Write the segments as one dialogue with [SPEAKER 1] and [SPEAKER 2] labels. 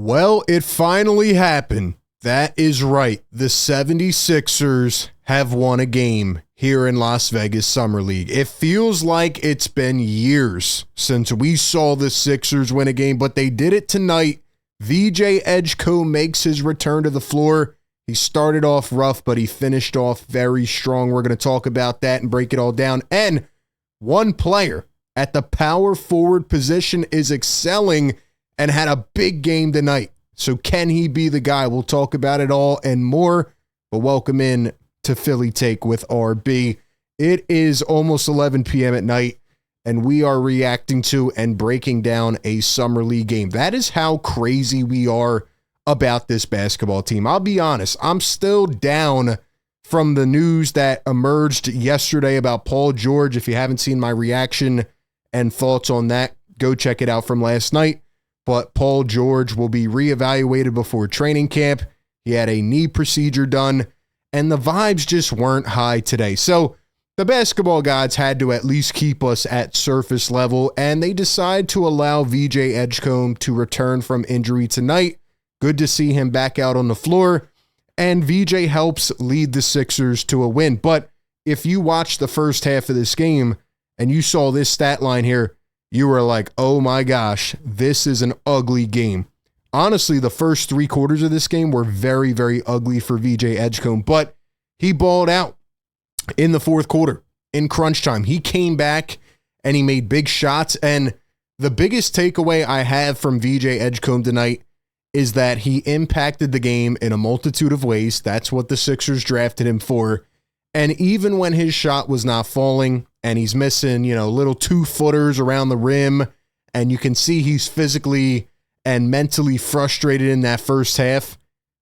[SPEAKER 1] Well, it finally happened. That is right. The 76ers have won a game here in Las Vegas Summer League. It feels like it's been years since we saw the Sixers win a game, but they did it tonight. VJ Edgecombe makes his return to the floor. He started off rough, but he finished off very strong. We're going to talk about that and break it all down. And one player at the power forward position is excelling and had a big game tonight. So can he be the guy? We'll talk about it all and more. But welcome in to Philly Take with RB. It is almost 11 p.m. at night, and we are reacting to and breaking down a Summer League game. That is how crazy we are about this basketball team. I'll be honest, I'm still down from the news that emerged yesterday about Paul George. If you haven't seen my reaction and thoughts on that, go check it out from last night. But Paul George will be reevaluated before training camp. He had a knee procedure done, and the vibes just weren't high today. So the basketball gods had to at least keep us at surface level, and they decide to allow VJ Edgecombe to return from injury tonight. Good to see him back out on the floor, and VJ helps lead the Sixers to a win. But if you watched the first half of this game and you saw this stat line here, you were like, oh my gosh, this is an ugly game. Honestly, the first 3 quarters of this game were very, very ugly for VJ Edgecombe, but he balled out in the fourth quarter in crunch time. He came back and he made big shots. And the biggest takeaway I have from VJ Edgecombe tonight is that he impacted the game in a multitude of ways. That's what the Sixers drafted him for. And even when his shot was not falling and he's missing, little 2-footers around the rim, and you can see he's physically and mentally frustrated in that first half,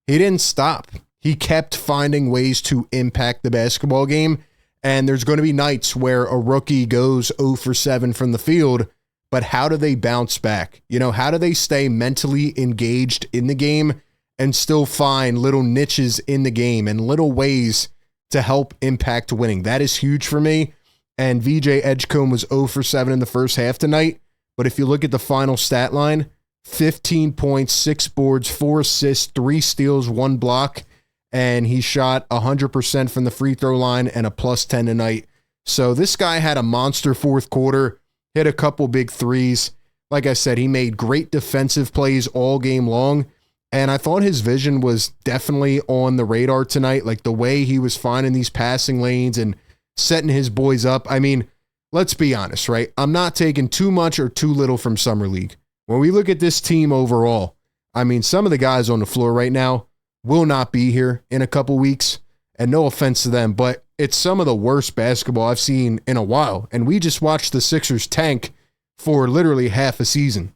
[SPEAKER 1] he didn't stop. He kept finding ways to impact the basketball game. And there's going to be nights where a rookie goes 0 for 7 from the field, but how do they bounce back? How do they stay mentally engaged in the game and still find little niches in the game and little ways to help impact winning? That is huge for me. And VJ Edgecombe was 0 for 7 in the first half tonight. But if you look at the final stat line, 15 points, 6 boards, 4 assists, 3 steals, 1 block. And he shot 100% from the free throw line and a +10 tonight. So this guy had a monster fourth quarter, hit a couple big threes. Like I said, he made great defensive plays all game long. And I thought his vision was definitely on the radar tonight, like the way he was finding these passing lanes and setting his boys up. I mean, let's be honest, right? I'm not taking too much or too little from Summer League. When we look at this team overall, I mean, some of the guys on the floor right now will not be here in a couple weeks, and no offense to them, but it's some of the worst basketball I've seen in a while. And we just watched the Sixers tank for literally half a season.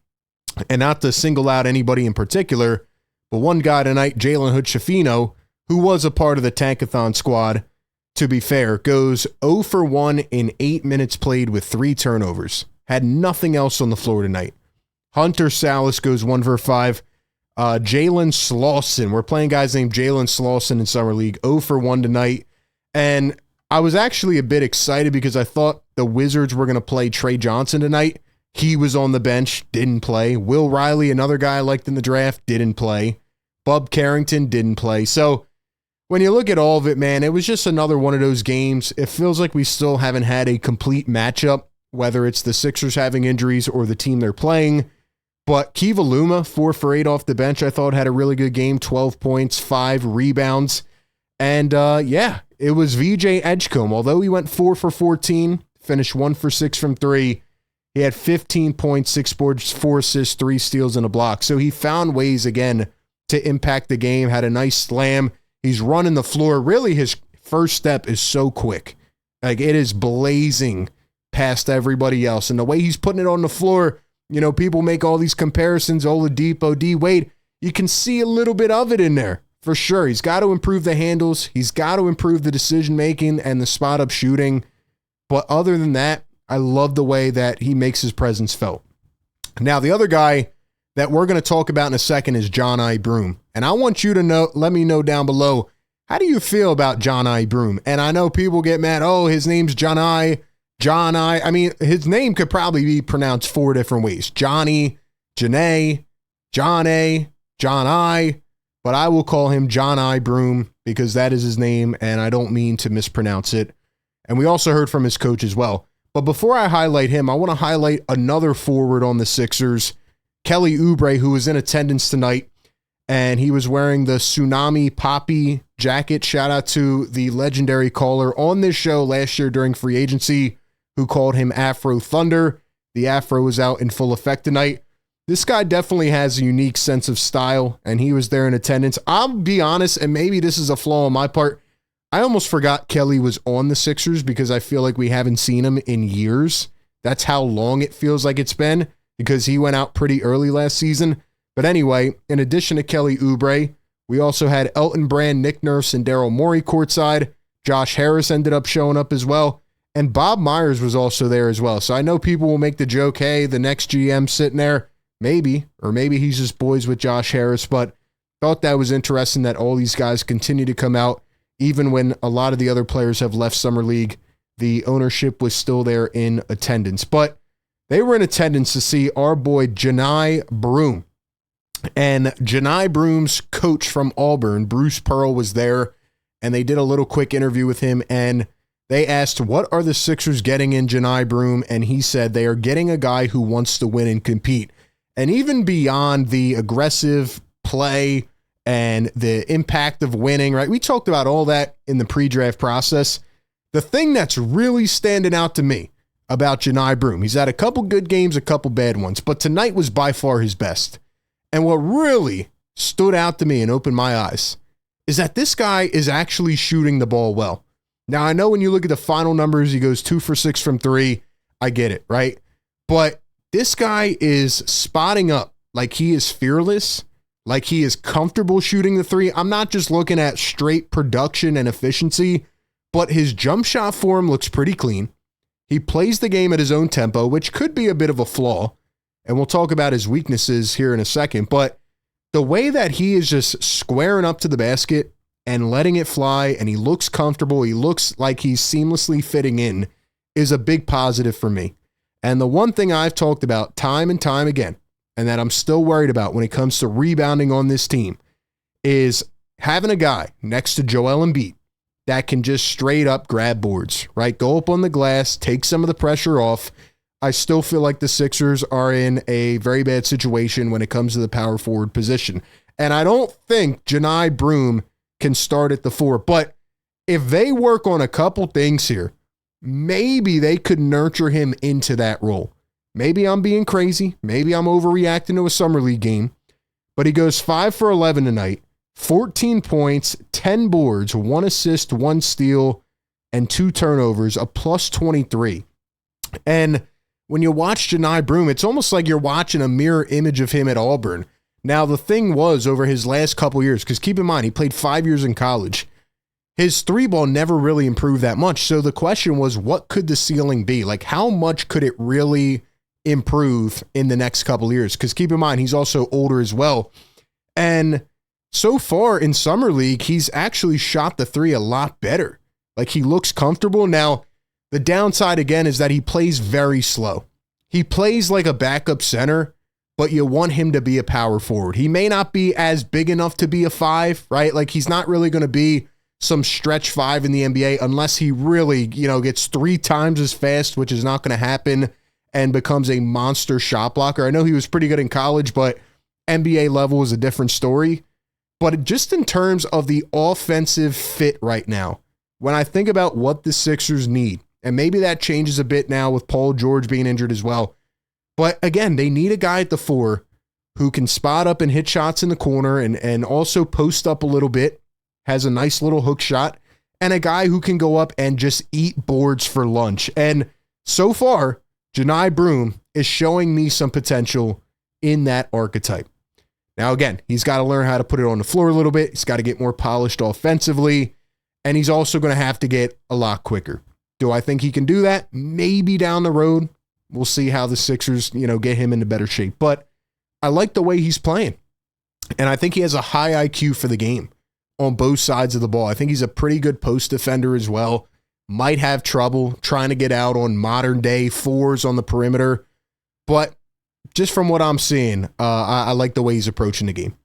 [SPEAKER 1] And not to single out anybody in particular, but one guy tonight, Jalen Hood-Schifino, who was a part of the Tankathon squad, to be fair, goes 0 for 1 in 8 minutes played with 3 turnovers. Had nothing else on the floor tonight. Hunter Salas goes 1 for 5. Jalen Slauson, we're playing guys named Jalen Slauson in Summer League, 0 for 1 tonight. And I was actually a bit excited because I thought the Wizards were going to play Trey Johnson tonight. He was on the bench, didn't play. Will Riley, another guy I liked in the draft, didn't play. Bub Carrington didn't play. So when you look at all of it, man, it was just another one of those games. It feels like we still haven't had a complete matchup, whether it's the Sixers having injuries or the team they're playing. But Kiva Luma, 4 for 8 off the bench, I thought had a really good game, 12 points, 5 rebounds. And it was VJ Edgecombe. Although he went 4 for 14, finished 1 for 6 from 3, he had 15 points, 6 boards, 4 assists, 3 steals, and a block. So he found ways again to impact the game, had a nice slam. He's running the floor. Really, his first step is so quick. Like, it is blazing past everybody else. And the way he's putting it on the floor, people make all these comparisons, Oladipo, D Wade. You can see a little bit of it in there, for sure. He's got to improve the handles. He's got to improve the decision-making and the spot-up shooting. But other than that, I love the way that he makes his presence felt. Now, the other guy that we're going to talk about in a second is Johni Broome. And I want you to let me know down below, how do you feel about Johni Broome? And I know people get mad, his name's Johni. I mean, his name could probably be pronounced 4 different ways. Johnny, Janae, John A. but I will call him Johni Broome because that is his name, and I don't mean to mispronounce it. And we also heard from his coach as well. But before I highlight him, I want to highlight another forward on the Sixers, Kelly Oubre, who was in attendance tonight, and he was wearing the Tsunami Poppy jacket. Shout out to the legendary caller on this show last year during free agency who called him Afro Thunder. The Afro was out in full effect tonight. This guy definitely has a unique sense of style, and he was there in attendance. I'll be honest, and maybe this is a flaw on my part, I almost forgot Kelly was on the Sixers because I feel like we haven't seen him in years. That's how long it feels like it's been because he went out pretty early last season. But anyway, in addition to Kelly Oubre, we also had Elton Brand, Nick Nurse, and Daryl Morey courtside. Josh Harris ended up showing up as well. And Bob Myers was also there as well. So I know people will make the joke, hey, the next GM sitting there. Maybe, or maybe he's just boys with Josh Harris, but thought that was interesting that all these guys continue to come out. Even when a lot of the other players have left Summer League, the ownership was still there in attendance. But they were in attendance to see our boy Johni Broome. And Johni Broome's coach from Auburn, Bruce Pearl, was there, and they did a little quick interview with him, and they asked, what are the Sixers getting in Johni Broome? And he said they are getting a guy who wants to win and compete. And even beyond the aggressive play and the impact of winning, right? We talked about all that in the pre-draft process. The thing that's really standing out to me about Johni Broome, he's had a couple good games, a couple bad ones, but tonight was by far his best. And what really stood out to me and opened my eyes is that this guy is actually shooting the ball well. Now, I know when you look at the final numbers, he goes 2 for 6 from three. I get it, right? But this guy is spotting up like he is fearless, like he is comfortable shooting the three. I'm not just looking at straight production and efficiency, but his jump shot form looks pretty clean. He plays the game at his own tempo, which could be a bit of a flaw. And we'll talk about his weaknesses here in a second. But the way that he is just squaring up to the basket and letting it fly, and he looks comfortable, he looks like he's seamlessly fitting in, is a big positive for me. And the one thing I've talked about time and time again, and that I'm still worried about when it comes to rebounding on this team, is having a guy next to Joel Embiid that can just straight up grab boards, right? Go up on the glass, take some of the pressure off. I still feel like the Sixers are in a very bad situation when it comes to the power forward position. And I don't think Johni Broome can start at the 4, but if they work on a couple things here, maybe they could nurture him into that role. Maybe I'm being crazy. Maybe I'm overreacting to a summer league game, but he goes 5 for 11 tonight, 14 points, 10 boards, 1 assist, 1 steal, and 2 turnovers, a plus 23. And when you watch Johni Broome, it's almost like you're watching a mirror image of him at Auburn. Now, the thing was over his last couple years, because keep in mind, he played 5 years in college. His 3-ball never really improved that much. So the question was, what could the ceiling be? Like, how much could it really improve in the next couple years? Because keep in mind, he's also older as well. And so far in Summer League, he's actually shot the 3 a lot better. Like, he looks comfortable. Now, the downside, again, is that he plays very slow. He plays like a backup center, but you want him to be a power forward. He may not be as big enough to be a 5, right? Like, he's not really going to be some stretch 5 in the NBA unless he really, gets 3 times as fast, which is not going to happen, and becomes a monster shot blocker. I know he was pretty good in college, but NBA level is a different story. But just in terms of the offensive fit right now, when I think about what the Sixers need, and maybe that changes a bit now with Paul George being injured as well. But again, they need a guy at the 4 who can spot up and hit shots in the corner and also post up a little bit, has a nice little hook shot, and a guy who can go up and just eat boards for lunch. And so far, Johni Broome is showing me some potential in that archetype. Now, again, he's got to learn how to put it on the floor a little bit. He's got to get more polished offensively, and he's also going to have to get a lot quicker. Do I think he can do that? Maybe down the road. We'll see how the Sixers, get him into better shape. But I like the way he's playing, and I think he has a high IQ for the game on both sides of the ball. I think he's a pretty good post defender as well. Might have trouble trying to get out on modern day 4s on the perimeter, but just from what I'm seeing, I like the way he's approaching the game.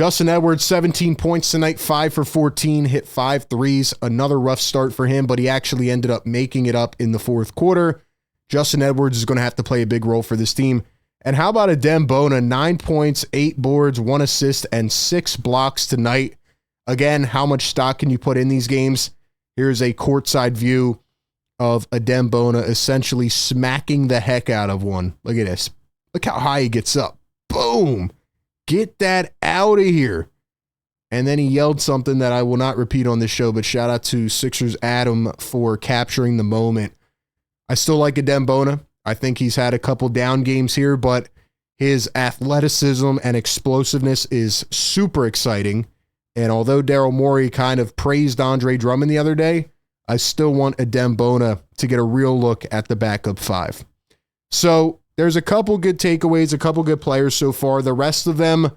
[SPEAKER 1] Justin Edwards, 17 points tonight, 5 for 14, hit 5 threes. Another rough start for him, but he actually ended up making it up in the fourth quarter. Justin Edwards is going to have to play a big role for this team. And how about Adem Bona, 9 points, 8 boards, 1 assist, and 6 blocks tonight. Again, how much stock can you put in these games? Here's a courtside view of Adem Bona essentially smacking the heck out of one. Look at this. Look how high he gets up. Boom. Get that out of here. And then he yelled something that I will not repeat on this show, but shout out to Sixers Adam for capturing the moment. I still like Adem Bona. I think he's had a couple down games here, but his athleticism and explosiveness is super exciting. And although Daryl Morey kind of praised Andre Drummond the other day, I still want Adem Bona to get a real look at the backup 5. So there's a couple good takeaways, a couple good players so far. The rest of them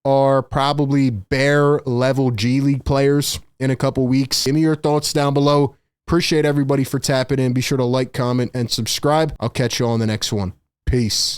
[SPEAKER 1] are probably bare level G League players in a couple weeks. Give me your thoughts down below. Appreciate everybody for tapping in. Be sure to like, comment, and subscribe. I'll catch you on the next one. Peace.